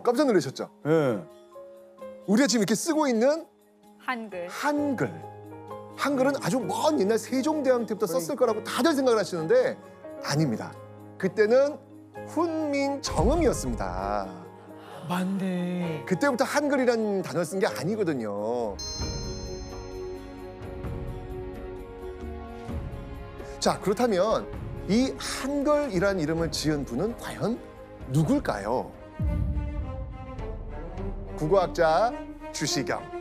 깜짝 놀라셨죠? 예. 우리가 지금 이렇게 쓰고 있는 한글. 한글. 한글은 아주 먼 옛날 세종대왕 때부터 썼을 거라고 다들 생각을 하시는데 아닙니다. 그때는 훈민 정음이었습니다. 맞네. 그때부터 한글이라는 단어를 쓴 게 아니거든요. 자, 그렇다면 이 한글이란 이름을 지은 분은 과연 누굴까요? 국어학자 주시경.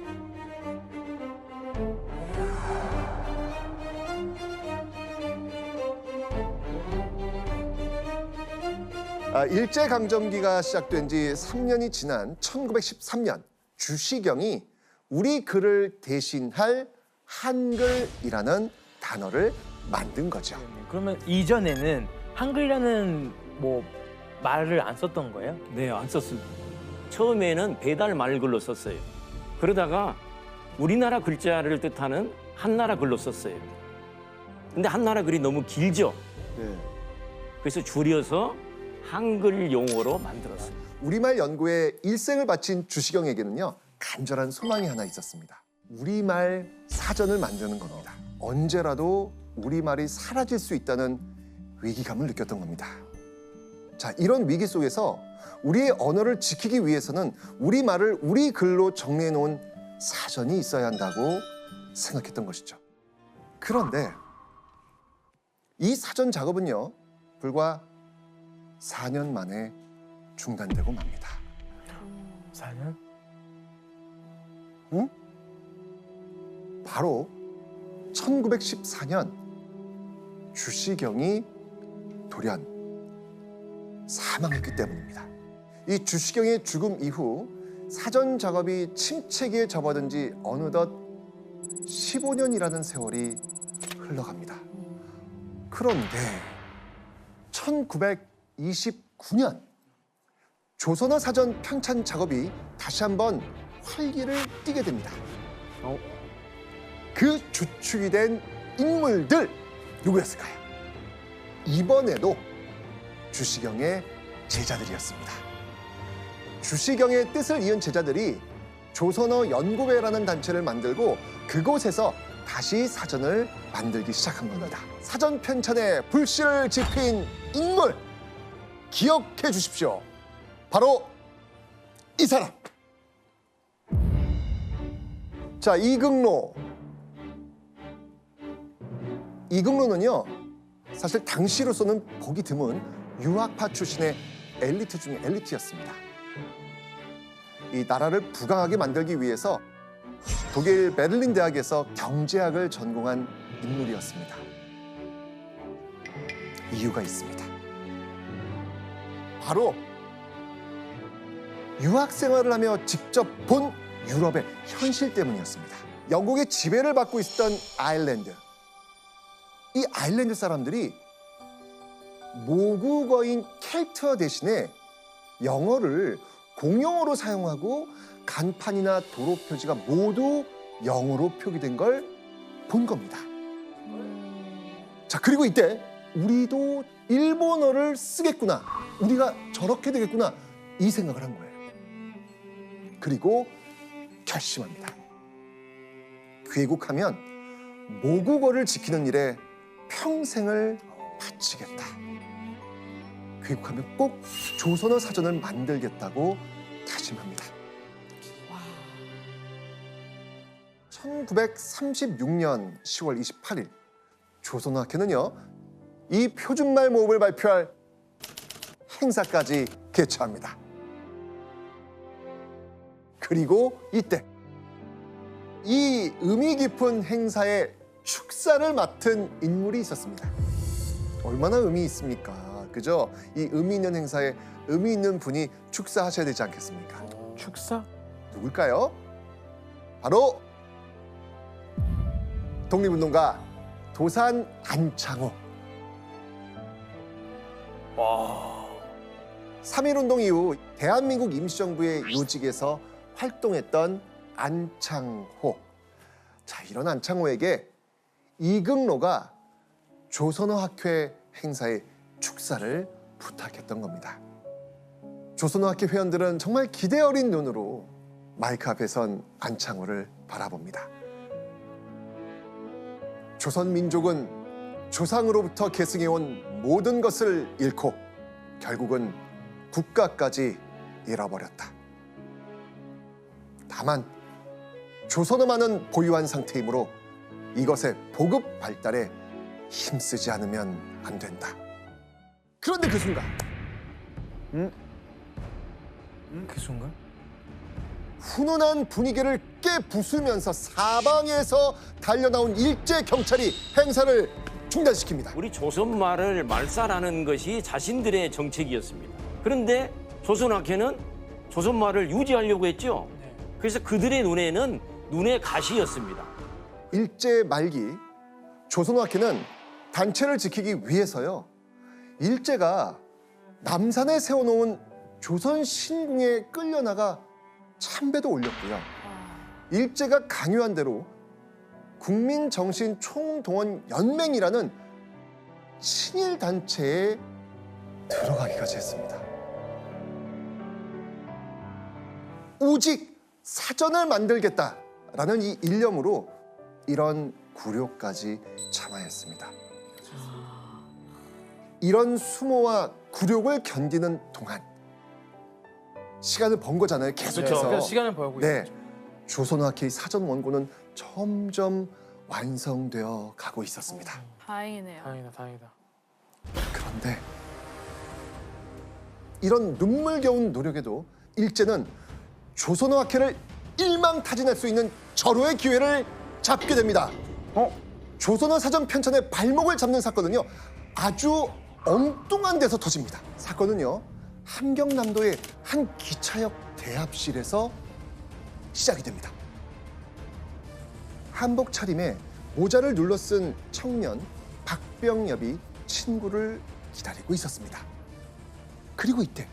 일제강점기가 시작된 지 3년이 지난 1913년 주시경이 우리 글을 대신할 한글이라는 단어를 만든 거죠. 그러면 이전에는 한글이라는 뭐 말을 안 썼던 거예요? 네, 안 썼습니다. 처음에는 배달 말글로 썼어요. 그러다가 우리나라 글자를 뜻하는 한나라 글로 썼어요. 근데 한나라 글이 너무 길죠. 네. 그래서 줄여서 한글 용어로 만들었어요. 우리말 연구에 일생을 바친 주시경에게는요, 간절한 소망이 하나 있었습니다. 우리말 사전을 만드는 겁니다. 언제라도 우리말이 사라질 수 있다는 위기감을 느꼈던 겁니다. 자, 이런 위기 속에서 우리의 언어를 지키기 위해서는 우리말을 우리 글로 정리해 놓은 사전이 있어야 한다고 생각했던 것이죠. 그런데 이 사전 작업은요, 불과 4년 만에 중단되고 맙니다. 4년? 응? 바로 1914년 주시경이 돌연 사망했기 때문입니다. 이 주시경의 죽음 이후 사전 작업이 침체기에 접어든 지 어느덧 15년이라는 세월이 흘러갑니다. 그런데 1929년 조선어 사전 편찬 작업이 다시 한번 활기를 띠게 됩니다. 그 주축이 된 인물들 누구였을까요? 이번에도 주시경의 제자들이었습니다. 주시경의 뜻을 이은 제자들이 조선어 연구회라는 단체를 만들고 그곳에서 다시 사전을 만들기 시작한 겁니다. 사전 편찬에 불씨를 지핀 인물 기억해 주십시오. 바로 이 사람. 자, 이극로. 이극로는요, 사실 당시로서는 보기 드문 유학파 출신의 엘리트 중에 엘리트였습니다. 이 나라를 부강하게 만들기 위해서 독일 베를린 대학에서 경제학을 전공한 인물이었습니다. 이유가 있습니다. 바로 유학 생활을 하며 직접 본 유럽의 현실 때문이었습니다. 영국의 지배를 받고 있었던 아일랜드. 이 아일랜드 사람들이 모국어인 켈트어 대신에 영어를 공용어로 사용하고 간판이나 도로 표지가 모두 영어로 표기된 걸 본 겁니다. 자, 그리고 이때 우리도 일본어를 쓰겠구나, 우리가 저렇게 되겠구나, 이 생각을 한 거예요. 그리고 결심합니다. 귀국하면 모국어를 지키는 일에 평생을 바치겠다. 귀국하면 꼭 조선어 사전을 만들겠다고 다짐합니다. 1936년 10월 28일 조선어학회는요, 이 표준말 모음을 발표할 행사까지 개최합니다. 그리고 이때 이 의미 깊은 행사의 축사를 맡은 인물이 있었습니다. 얼마나 의미 있습니까? 그죠? 이 의미 있는 행사에 의미 있는 분이 축사하셔야 되지 않겠습니까? 축사? 누굴까요? 바로 독립운동가 도산 안창호. 3.1운동 이후 대한민국 임시정부의 요직에서 활동했던 안창호. 자, 이런 안창호에게 이극로가 조선어학회 행사에 축사를 부탁했던 겁니다. 조선어학회 회원들은 정말 기대 어린 눈으로 마이크 앞에 선 안창호를 바라봅니다. 조선 민족은 조상으로부터 계승해온 모든 것을 잃고 결국은 국가까지 잃어버렸다. 다만 조선어만은 보유한 상태이므로 이것의 보급 발달에 힘쓰지 않으면 안 된다. 그런데 그 순간 그 순간? 훈훈한 분위기를 깨부수면서 사방에서 달려나온 일제 경찰이 행사를 중단시킵니다. 우리 조선말을 말살하는 것이 자신들의 정책이었습니다. 그런데 조선학회는 조선말을 유지하려고 했죠. 그래서 그들의 눈에는 눈의 가시였습니다. 일제 말기 조선어학회는 단체를 지키기 위해서요. 일제가 남산에 세워놓은 조선 신궁에 끌려나가 참배도 올렸고요. 일제가 강요한 대로 국민정신총동원연맹이라는 친일 단체에 들어가기까지 했습니다. 오직 사전을 만들겠다라는 이 일념으로 이런 굴욕까지 참아했습니다. 이런 수모와 굴욕을 견디는 동안 시간을 번 거잖아요. 계속해서. 그러니까 시간을 벌고 네, 있었죠. 조선어학회의 사전 원고는 점점 완성되어 가고 있었습니다. 다행이네요. 다행이다. 그런데 이런 눈물겨운 노력에도 일제는 조선어학회를 일망타진할 수 있는 절호의 기회를 잡게 됩니다. 조선어 사전 편찬의 발목을 잡는 사건은요, 아주 엉뚱한 데서 터집니다. 사건은요, 함경남도의 한 기차역 대합실에서 시작이 됩니다. 한복 차림에 모자를 눌러 쓴 청년 박병엽이 친구를 기다리고 있었습니다. 그리고 이때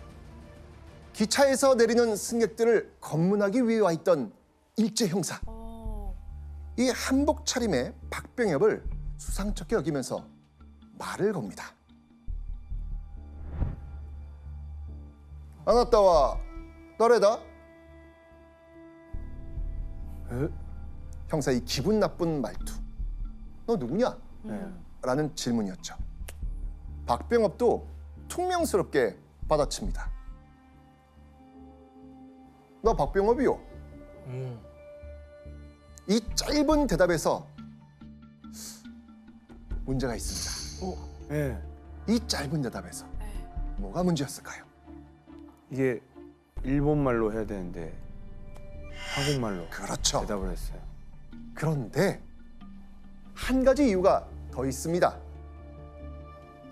기차에서 내리는 승객들을 검문하기 위해 와 있던 일제 형사, 이 한복 차림의 박병엽을 수상쩍게 여기면서 말을 겁니다. 아나따와 너래다? 형사 이 기분 나쁜 말투. 너 누구냐? 라는 질문이었죠. 박병업도 퉁명스럽게 받아칩니다. 너 박병업이요? 이 짧은 대답에서 문제가 있습니다. 네. 이 짧은 대답에서 뭐가 문제였을까요? 이게 일본말로 해야 되는데 한국말로 그렇죠. 대답을 했어요. 그런데 한 가지 이유가 더 있습니다.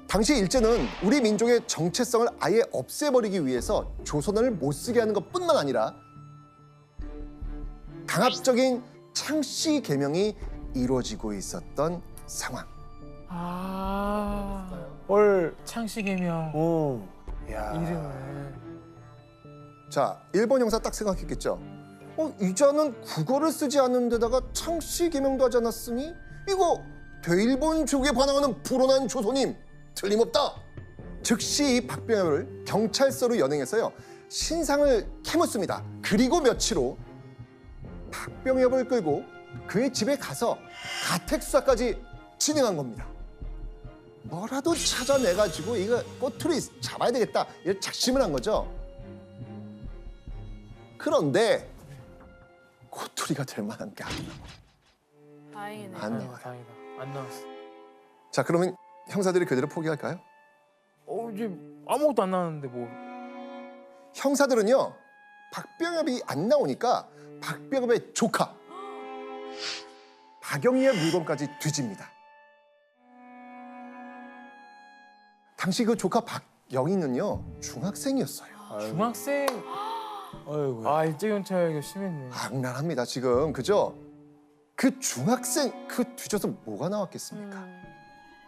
당시 일제는 우리 민족의 정체성을 아예 없애버리기 위해서 조선어를 못 쓰게 하는 것뿐만 아니라 강압적인 창씨 개명이 이루어지고 있었던 상황. 헐. 창씨 개명 야. 이름을. 자, 일본 형사 딱 생각했겠죠. 이자는 국어를 쓰지 않는 데다가 창씨 개명도 하지 않았으니 이거 대일본 조국에 반항하는 불온한 조선임 틀림없다. 즉시 이 박병엽을 경찰서로 연행해서요 신상을 캐묻습니다. 그리고 며칠 후 박병엽을 끌고 그의 집에 가서 가택 수사까지 진행한 겁니다. 뭐라도 찾아내가지고 이거 꼬투리 잡아야 되겠다 이런 작심을 한 거죠. 그런데 꼬투리가 될 만한 게 안 나와요. 다행이네요. 안 나와요. 다행이다. 안 나왔어. 자, 그러면 형사들이 그대로 포기할까요? 이제 아무것도 안 나왔는데 뭐. 형사들은요 박병엽이 안 나오니까 박병엽의 조카 박영희의 물건까지 뒤집니다. 당시 그 조카 박영희는요 중학생이었어요. 중학생. 아이고. 일제 경찰 이거 심했네. 악랄합니다 지금, 그죠? 그 중학생 그 뒤져서 뭐가 나왔겠습니까?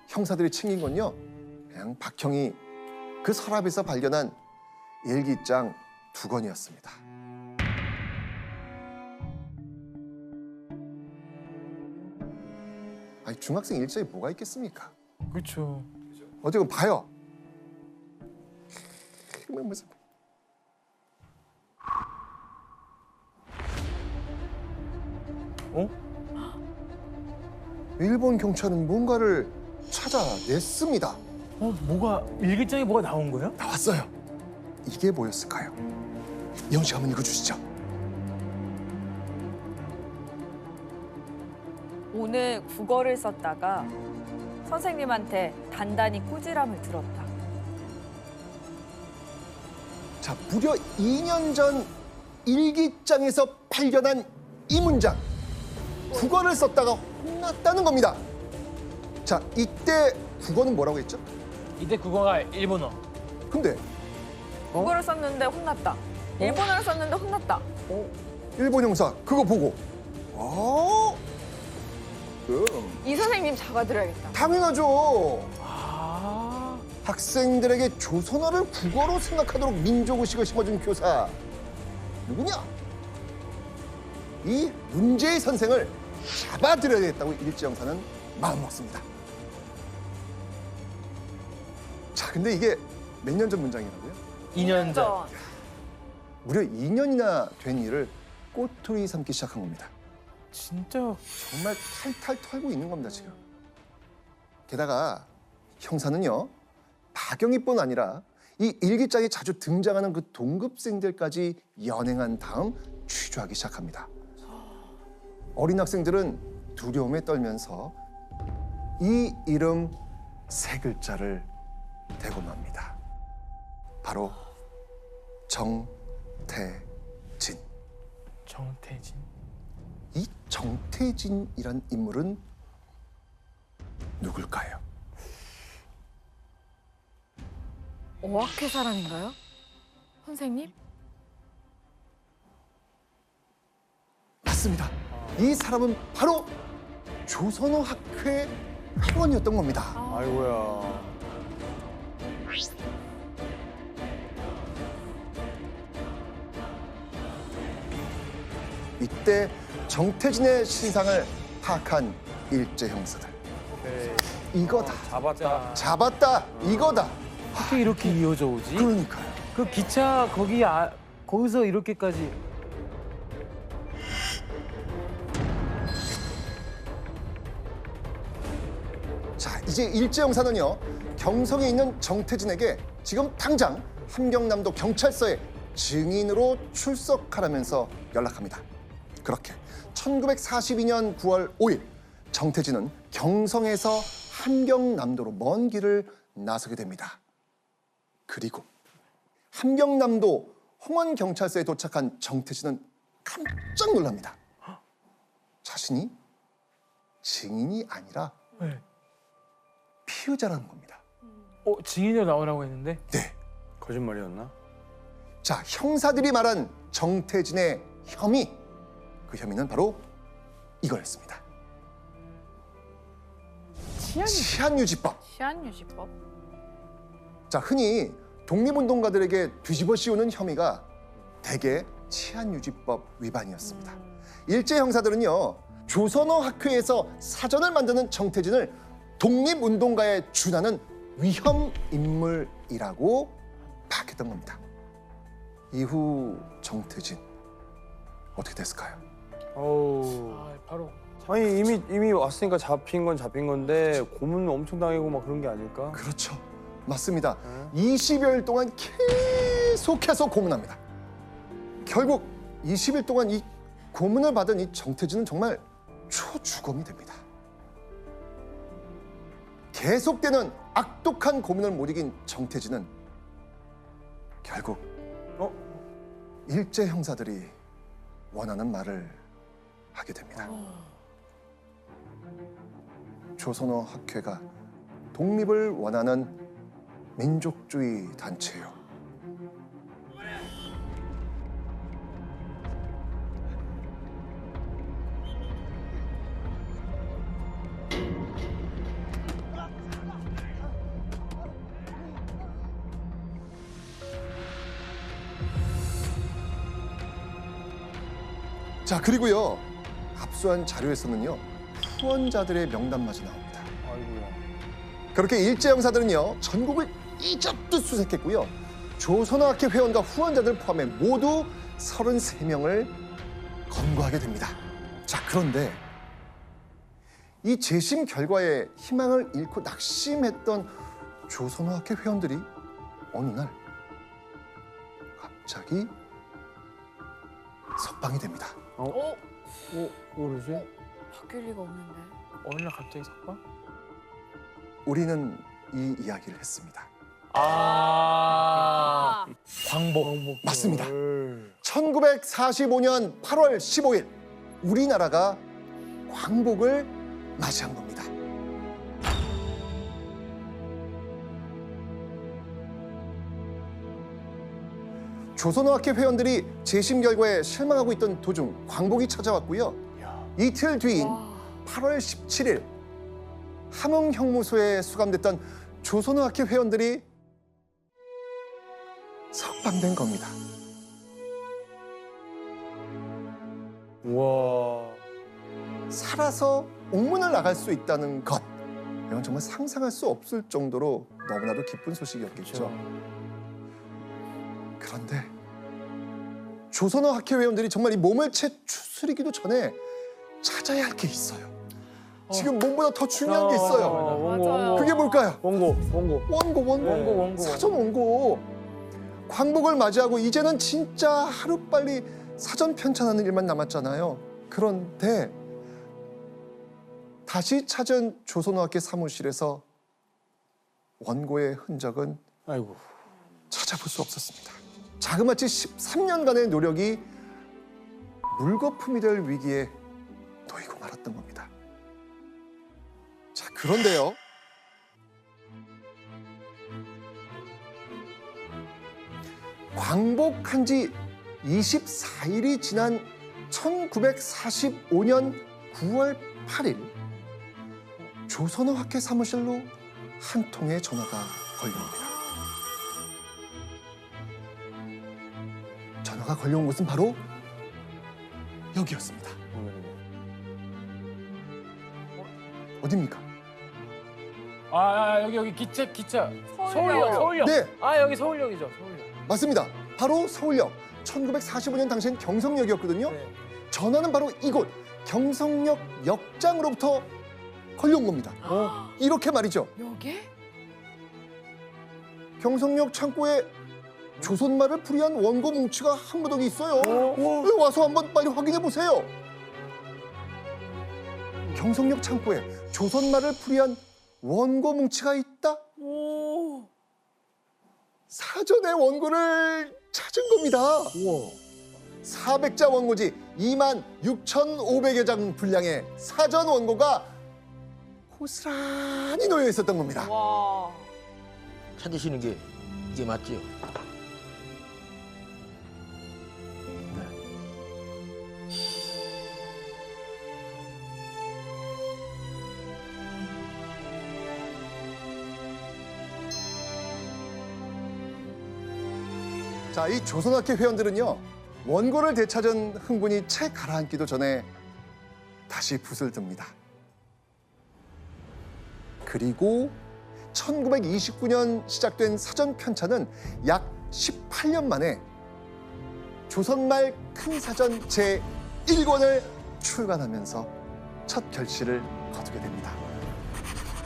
형사들이 챙긴 건요 그냥 박형이 그 서랍에서 발견한 일기장 2권이었습니다. 아니 중학생 일자에 뭐가 있겠습니까? 그렇죠. 어디 좀 봐요. 어? 일본 경찰은 뭔가를 찾아냈습니다. 뭐가 일기장에 뭐가 나온 거예요? 나왔어요. 이게 뭐였을까요? 이영 씨 한번 읽어주시죠. 오늘 국어를 썼다가 선생님한테 단단히 꾸지람을 들었다. 자, 무려 2년 전 일기장에서 발견한 이 문장. 국어를 썼다가 혼났다는 겁니다. 자, 이때 국어는 뭐라고 했죠? 이때 국어가 일본어. 근데 국어를 썼는데 혼났다. 일본어를 썼는데 혼났다. 일본 형사 그거 보고 이 선생님 잡아드려야겠다. 당연하죠. 아. 학생들에게 조선어를 국어로 생각하도록 민족의식을 심어준 교사 누구냐? 이 문제의 선생을 잡아들여야겠다고 일제형사는 마음먹습니다. 자, 근데 이게 몇 년 전 문장이라고요? 2년 전. 무려 2년이나 된 일을 꼬투리 삼기 시작한 겁니다. 진짜 정말 탈탈 털고 있는 겁니다, 지금. 게다가 형사는요, 박영희뿐 아니라 이 일기장에 자주 등장하는 그 동급생들까지 연행한 다음 취조하기 시작합니다. 어린 학생들은 두려움에 떨면서 이 이름 세 글자를 대고 맙니다. 바로 정태진. 정태진. 이 정태진이란 인물은 누굴까요? 어학회 사람인가요? 선생님? 맞습니다. 이 사람은 바로 조선어 학회 회원이었던 겁니다. 아이고야. 이때 정태진의 신상을 파악한 일제 형사들. 이거다. 잡았다. 잡았다. 이거다. 어떻게 이렇게 이어져 오지? 그러니까요. 그 기차 거기서 이렇게까지. 자, 이제 일제 형사는요, 경성에 있는 정태진에게 지금 당장 함경남도 경찰서에 증인으로 출석하라면서 연락합니다. 그렇게 1942년 9월 5일 정태진은 경성에서 함경남도로 먼 길을 나서게 됩니다. 그리고 함경남도 홍원경찰서에 도착한 정태진은 깜짝 놀랍니다. 자신이 증인이 아니라 네. 피의자라는 겁니다. 증인으로 나오라고 했는데. 네. 거짓말이었나? 자, 형사들이 말한 정태진의 혐의, 그 혐의는 바로 이거였습니다. 치안유지법. 치안유지법? 자, 흔히 독립운동가들에게 뒤집어 씌우는 혐의가 대개 치안유지법 위반이었습니다. 일제 형사들은요, 조선어 학회에서 사전을 만드는 정태진을 독립운동가에 준하는 위험 인물이라고 파악했던 겁니다. 이후 정태진 어떻게 됐을까요? 어우. 바로. 아니 이미 왔으니까 잡힌 건 잡힌 건데 고문 엄청 당하고 막 그런 게 아닐까? 그렇죠. 맞습니다. 20여일 동안 계속해서 고문합니다. 결국 20일 동안 이 고문을 받은 이 정태진은 정말 초주검이 됩니다. 계속되는 악독한 고문을 못 이긴 정태진은 결국 일제 형사들이 원하는 말을 하게 됩니다. 조선어 학회가 독립을 원하는 민족주의 단체요. 자, 그리고요, 압수한 자료에서는요, 후원자들의 명단마저 나옵니다. 아이고야. 그렇게 일제 형사들은요, 전국을 이젓듯 수색했고요, 조선어학회 회원과 후원자들 포함해 모두 33명을 검거하게 됩니다. 자, 그런데 이 재심 결과에 희망을 잃고 낙심했던 조선어학회 회원들이 어느 날 갑자기 석방이 됩니다. 왜 그러지? 바뀔 리가 없는데. 어느 날 갑자기 석방? 우리는 이 이야기를 했습니다. 광복. 맞습니다. 1945년 8월 15일 우리나라가 광복을 맞이한 겁니다. 조선어학회 회원들이 재심 결과에 실망하고 있던 도중 광복이 찾아왔고요. 이틀 뒤인 8월 17일 함흥형무소에 수감됐던 조선어학회 회원들이 석방된 겁니다. 우와. 살아서 옥문을 나갈 수 있다는 것, 이건 정말 상상할 수 없을 정도로 너무나도 기쁜 소식이었겠죠. 그런데 조선어학회 회원들이 정말 이 몸을 채 추스리기도 전에 찾아야 할 게 있어요. 지금 몸보다 더 중요한 게 있어요. 원고. 그게 뭘까요? 원고. 원고. 사전 원고. 광복을 맞이하고 이제는 진짜 하루빨리 사전 편찬하는 일만 남았잖아요. 그런데 다시 찾은 조선어학회 사무실에서 원고의 흔적은 아이고. 찾아볼 수 없었습니다. 자그마치 13년간의 노력이 물거품이 될 위기에 놓이고 말았던 겁니다. 자, 그런데요. 광복한 지 24일이 지난 1945년 9월 8일 조선어학회 사무실로 한 통의 전화가 걸려옵니다. 전화가 걸려온 곳은 바로 여기였습니다. 어디입니까? 여기 기차. 서울역. 서울역. 네, 여기 서울역이죠. 서울역. 맞습니다. 바로 서울역. 1945년 당시엔 경성역이었거든요. 네. 전화는 바로 이곳 경성역 역장으로부터 걸려온 겁니다. 이렇게 말이죠. 여기? 경성역 창고에 조선말을 풀이한 원고 뭉치가 한 무더기 있어요. 여기 와서 한번 빨리 확인해 보세요. 경성역 창고에 조선말을 풀이한 원고 뭉치가 있다? 사전에 원고를 찾은 겁니다. 400자 원고지 26,500여 장 분량의 사전 원고가 고스란히 놓여 있었던 겁니다. 와. 찾으시는 게 이게 맞지요? 자, 이 조선학회 회원들은요, 원고를 되찾은 흥분이 채 가라앉기도 전에 다시 붓을 듭니다. 그리고 1929년 시작된 사전 편찬은 약 18년 만에 조선말 큰 사전 제1권을 출간하면서 첫 결실을 거두게 됩니다.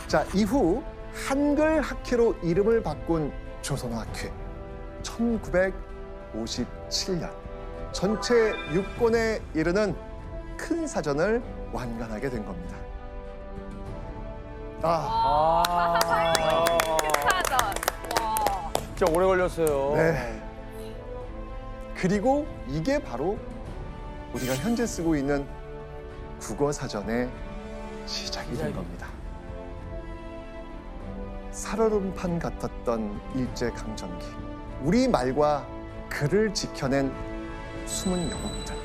자, 이후 한글 학회로 이름을 바꾼 조선어학회. 1957년 전체 6권에 이르는 큰 사전을 완간하게 된 겁니다. 사전. 와. 진짜 오래 걸렸어요. 네. 그리고 이게 바로 우리가 현재 쓰고 있는 국어 사전의 시작이 된 겁니다. 살얼음판 같았던 일제강점기. 우리 말과 글을 지켜낸 숨은 영웅들.